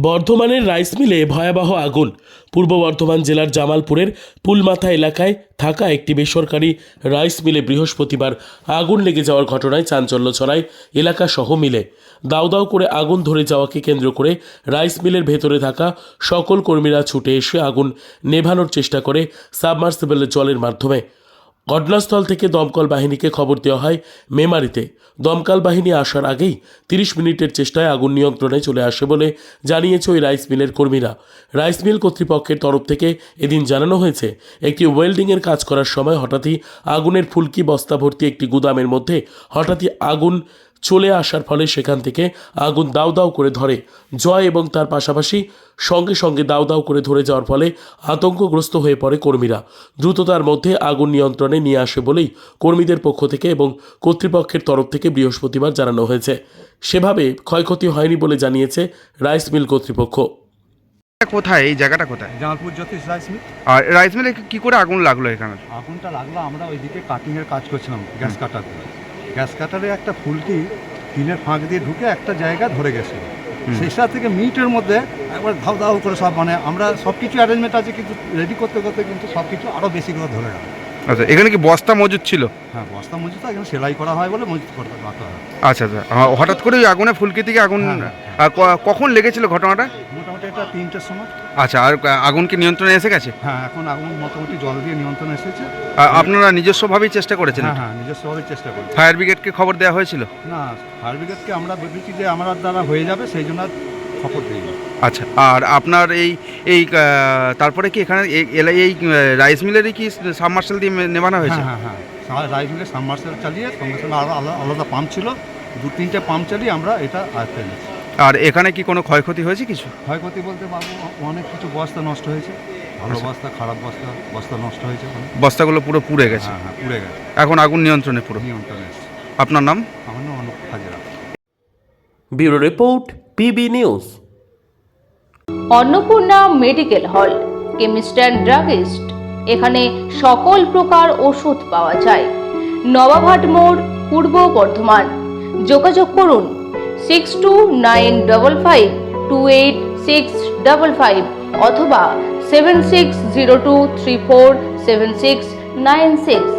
বর্ধমানের রাইস মিলে ভয়াবহ আগুন। পূর্ব বর্ধমান জেলার জামালপুরের পুলমাথা এলাকায় থাকা একটি বেসরকারি রাইস মিলে বৃহস্পতিবার আগুন লেগে যাওয়ার ঘটনায় চাঞ্চল্য ছড়ায় এলাকা সহ মিলে। দাউ দাউ করে আগুন ধরে যাওয়াকে কেন্দ্র করে রাইস মিলের ভেতরে থাকা সকল কর্মীরা ছুটে এসে আগুন নেভানোর চেষ্টা করে সাবমার্সিবলের জলের মাধ্যমে। ঘটনাস্থল থেকে দমকল বাহিনীকে খবর দেওয়া হয় মেমারিতে। দমকল বাহিনী আসার আগেই 30 মিনিটের চেষ্টায় আগুন নিয়ন্ত্রণে চলে আসে বলে জানিয়েছে ওই রাইস মিলের কর্মীরা। রাইস মিল কর্তৃপক্ষের তরফ থেকে এদিন জানানো হয়েছে, একটি ওয়েল্ডিংয়ের কাজ করার সময় হঠাৎই আগুনের ফুলকি বস্তা ভর্তি একটি গুদামের মধ্যে হঠাৎই আগুন চলে আসার ফলে সেখান থেকে আগুন দাউ দাউ করে ধরে। জয় এবং তার পাশাপাশি সঙ্গে সঙ্গে দাউ দাউ করে ধরে যাওয়ার ফলে আতঙ্কগ্রস্ত হয়ে পড়ে কর্মীরা। দ্রুততার মধ্যে আগুন নিয়ন্ত্রণে নিয়ে আসে বলেই কর্মীদের পক্ষ থেকে এবং কর্তৃপক্ষের তরফ থেকে বৃহস্পতিবার জানানো হয়েছে। সেভাবে ক্ষয়ক্ষতি হয়নি বলে জানিয়েছে রাইস মিল কর্তৃপক্ষ। কোথায় এই জায়গাটা কোথায়? জামালপুর জ্যোতিষ রাইস মিল। আর রাইস মিলে কি করে আগুন লাগলো এখানে? আগুনটা লাগলো, আমরা ওইদিকে কাটিংয়ের কাজ করছিলাম গ্যাস কাটার দিয়ে। গ্যাস কাটারে একটা ফুলকি টিনের ফাঁক দিয়ে ঢুকে একটা জায়গা ধরে গেছে। সেটা থেকে মিনিটের মধ্যে একবার ধাউ ধাউ করে সব, মানে আমরা সব কিছু অ্যারেঞ্জমেন্ট আছে কিন্তু রেডি করতে করতে কিন্তু সব কিছু আরও বেশি করে ধরে গেল। আচ্ছা, এখানে কি বস্তা মজুদ ছিল? হ্যাঁ, বস্তা মজুদ, এখানে সেলাই করা হয় বলে মজুদ করতে রাখা হয়। আচ্ছা আচ্ছা, হঠাৎ করে ওই আগুনে ফুলকি থেকে আগুন কখন লেগেছিল ঘটনাটা? মোটামুটি এটা 3টের সময়। আচ্ছা, আর আগুন কি নিয়ন্ত্রণে এসে গেছে? হ্যাঁ, এখন আগুন মোটামুটি জল দিয়ে নিয়ন্ত্রণে এসেছে। আপনারা নিজস্বভাবেই চেষ্টা করেছেন? হ্যাঁ, নিজস্বভাবেই চেষ্টা করি। ফায়ার ব্রিগেডকে খবর দেওয়া হয়েছিল? না, ফায়ার ব্রিগেডকে আমরা ভেবেছি যে আমার দ্বারা হয়ে যাবে, সেই জন্য খবর দিই। আচ্ছা, আর আপনার এই তারপরে কি এখানে এই রাইস মিলেরই কি সাবমার্শাল দিয়ে নেভানো হয়েছে? হ্যাঁ, রাইস মিলে সাবমার্শাল চালিয়ে সঙ্গে সঙ্গে আরও আলাদা পাম্প ছিল, 2-3টে পাম্প চালিয়ে আমরা এটা আয়ত্তে এনেছি। আর এখানে কি কোনো ক্ষয়ক্ষতি হয়েছে? কিছু ক্ষয়ক্ষতি বলতে পারবো, অনেক কিছু বস্তা নষ্ট হয়েছে, ভালো বস্তা, খারাপ বস্তা নষ্ট হয়েছে। বস্তাগুলো পুরো পুড়ে গেছে? হ্যাঁ, পুড়ে গেছে। এখন আগুন নিয়ন্ত্রণে এসেছে। আপনার নাম? আমার নাম Anup Hazra. Bureau report, PB news. Annapurna medical hall, chemist and druggist. এখানে সকল প্রকার ওষুধ পাওয়া যায়। নবাবহাট মোড়, পূর্ব বর্ধমান। যোগাযোগ করুন 6295528655 অথবা 7602347696।